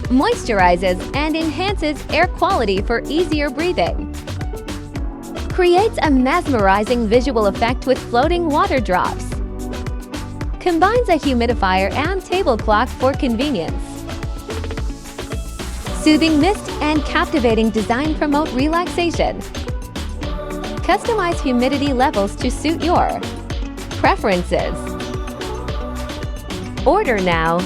moisturizes and enhances air quality for easier breathing. Creates a mesmerizing visual effect with floating water drops. Combines a humidifier and table clock for convenience. Soothing mist and captivating design promote relaxation. Customize humidity levels to suit your preferences. Order now.